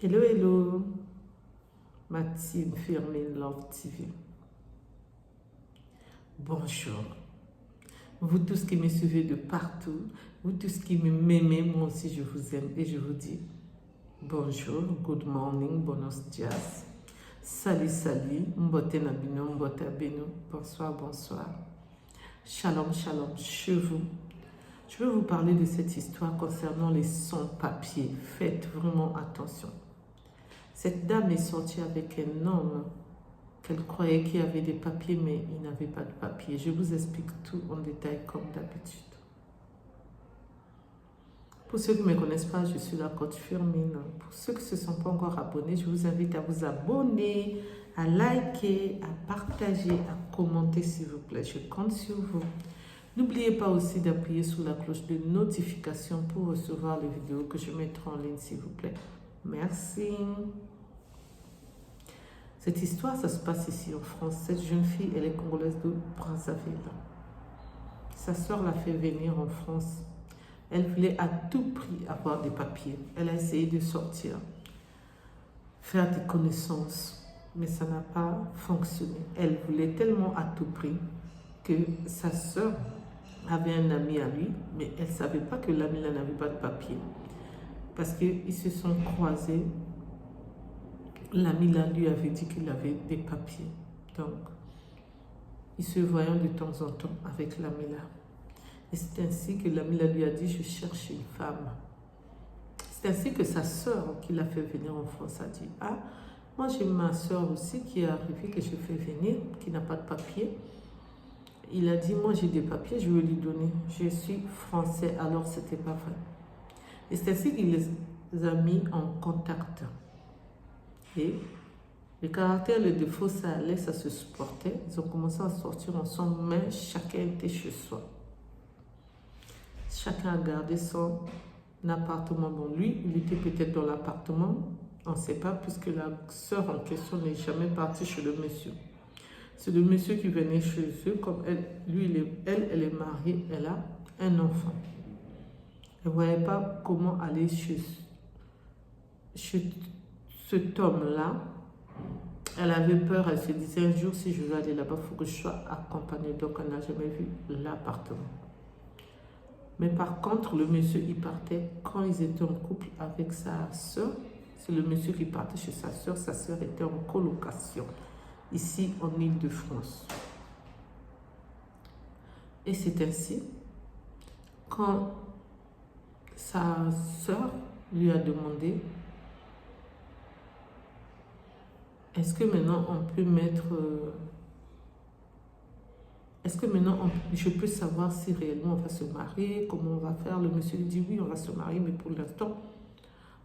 Hello, hello, ma team Firmin Love TV. Bonjour. Vous tous qui me suivez de partout, vous tous qui m'aimez, moi aussi je vous aime et je vous dis bonjour, good morning, buenos dias, salut, salut, mbote nabino, mbote abeno, bonsoir, bonsoir, shalom, shalom, Je vais vous parler de cette histoire concernant les sans-papiers. Faites vraiment attention. Cette dame est sortie avec un homme qu'elle croyait qu'il avait des papiers, mais il n'avait pas de papiers. Je vous explique tout en détail comme d'habitude. Pour ceux qui ne me connaissent pas, je suis la coach Firmin. Pour ceux qui ne se sont pas encore abonnés, je vous invite à vous abonner, à liker, à partager, à commenter s'il vous plaît. Je compte sur vous. N'oubliez pas aussi d'appuyer sur la cloche de notification pour recevoir les vidéos que je mettrai en ligne s'il vous plaît. Merci. Cette histoire, ça se passe ici en France. Cette jeune fille, elle est congolaise de Brazzaville. Sa soeur l'a fait venir en France. Elle voulait à tout prix avoir des papiers. Elle a essayé de sortir, faire des connaissances, mais ça n'a pas fonctionné. Elle voulait tellement à tout prix que sa soeur avait un ami à lui, mais elle ne savait pas que l'ami là n'avait pas de papier. Parce qu'ils se sont croisés. L'ami là lui avait dit qu'il avait des papiers. Donc, ils se voyaient de temps en temps avec l'ami là. Et c'est ainsi que l'ami là lui a dit, je cherche une femme. C'est ainsi que sa soeur qui l'a fait venir en France a dit, ah, moi j'ai ma soeur aussi qui est arrivée, que je fais venir, qui n'a pas de papier. Il a dit, moi j'ai des papiers, je vais lui donner. Je suis français, alors c'était pas vrai. Et c'est ainsi qu'il les a mis en contact. Et le caractère, le défaut, ça allait, ça se supportait. Ils ont commencé à sortir ensemble, mais chacun était chez soi. Chacun a gardé son appartement. Bon, lui, il était peut-être dans l'appartement, on ne sait pas, puisque la sœur en question n'est jamais partie chez le monsieur. C'est le monsieur qui venait chez eux, comme elle, elle est mariée, elle a un enfant. Elle ne voyait pas comment aller chez cet homme-là. Elle avait peur, elle se disait un jour si je veux aller là-bas, il faut que je sois accompagnée. Donc elle n'a jamais vu l'appartement. Mais par contre, le monsieur, il partait quand ils étaient en couple avec sa soeur. C'est le monsieur qui partait chez sa soeur était en colocation, ici en Île-de-France. Et c'est ainsi, quand sa soeur lui a demandé, est-ce que maintenant on peut mettre... Est-ce que maintenant je peux savoir si réellement on va se marier, comment on va faire? Le monsieur lui dit oui, on va se marier, mais pour l'instant,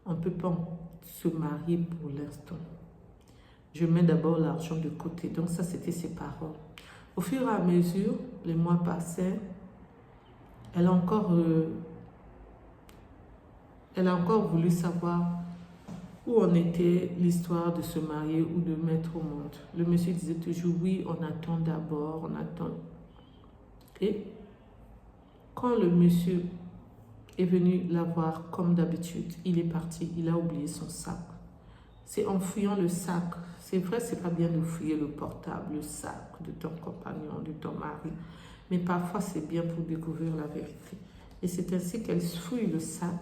on ne peut pas se marier pour l'instant. Je mets d'abord l'argent de côté. Donc ça, c'était ses paroles. Au fur et à mesure, les mois passaient, elle a encore voulu savoir où en était l'histoire de se marier ou de mettre au monde. Le monsieur disait toujours, oui, on attend d'abord, on attend. Et quand le monsieur est venu la voir comme d'habitude, il est parti, il a oublié son sac. C'est en fouillant le sac. C'est vrai, c'est pas bien de fouiller le portable, le sac de ton compagnon, de ton mari. Mais parfois, c'est bien pour découvrir la vérité. Et c'est ainsi qu'elle fouille le sac.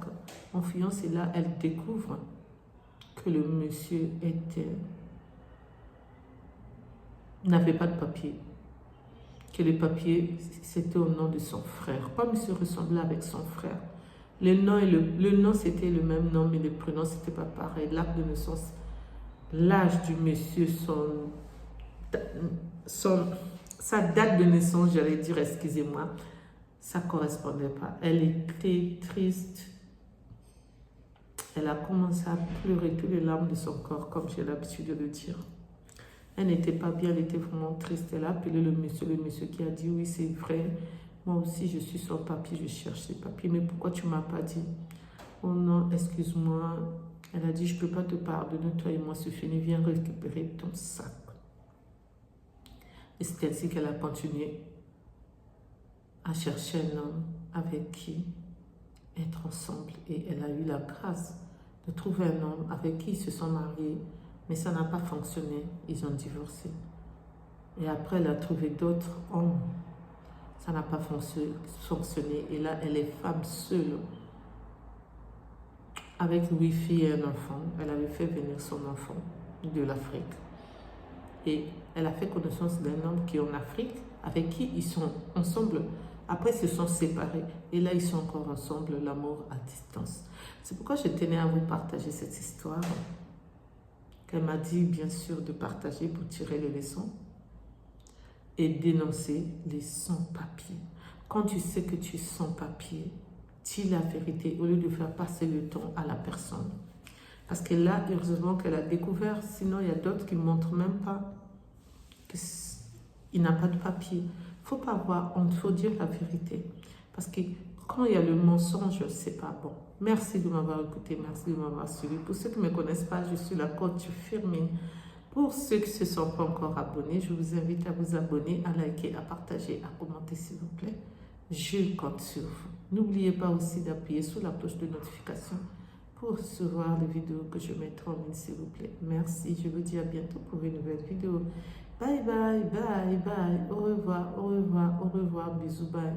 En fouillant, c'est là elle découvre que le monsieur n'avait pas de papier. Que les papiers, c'était au nom de son frère. Comme il se ressemblait avec son frère. Le nom, c'était le même nom, mais le prénom, c'était pas pareil. L'acte de naissance, l'âge du monsieur, sa date de naissance, j'allais dire, excusez-moi, ça ne correspondait pas. Elle était triste. Elle a commencé à pleurer toutes les larmes de son corps, comme j'ai l'habitude de le dire. Elle n'était pas bien, elle était vraiment triste. Elle a appelé le monsieur qui a dit, oui, c'est vrai, moi aussi je suis sans papier, je cherche ces papiers, mais pourquoi tu ne m'as pas dit? Oh non, excuse-moi. Elle a dit, je ne peux pas te pardonner, toi et moi, c'est fini, viens récupérer ton sac. Et c'est ainsi qu'elle a continué à chercher un homme avec qui être ensemble. Et elle a eu la grâce de trouver un homme avec qui ils se sont mariés, mais ça n'a pas fonctionné, ils ont divorcé. Et après, elle a trouvé d'autres hommes, ça n'a pas fonctionné, et là, elle est femme seule, avec 8 filles et un enfant. Elle avait fait venir son enfant de l'Afrique. Et elle a fait connaissance d'un homme qui est en Afrique, avec qui ils sont ensemble. Après, ils se sont séparés. Et là, ils sont encore ensemble, l'amour à distance. C'est pourquoi je tenais à vous partager cette histoire, qu'elle m'a dit, bien sûr, de partager pour tirer les leçons et dénoncer les sans-papiers. Quand tu sais que tu es sans-papier, dis la vérité au lieu de faire passer le temps à la personne. Parce que là, heureusement qu'elle a découvert, sinon il y a d'autres qui ne montrent même pas qu'il n'a pas de papier. Il ne faut pas avoir honte, il faut dire la vérité. Parce que quand il y a le mensonge, c'est pas bon. Merci de m'avoir écouté, merci de m'avoir suivi. Pour ceux qui ne me connaissent pas, je suis la coach Firmine. Pour ceux qui ne se sont pas encore abonnés, je vous invite à vous abonner, à liker, à partager, à commenter s'il vous plaît. Je compte sur vous. N'oubliez pas aussi d'appuyer sur la cloche de notification pour recevoir les vidéos que je mettrai en ligne s'il vous plaît. Merci, je vous dis à bientôt pour une nouvelle vidéo. Bye bye, bye bye, au revoir, bisous, bye.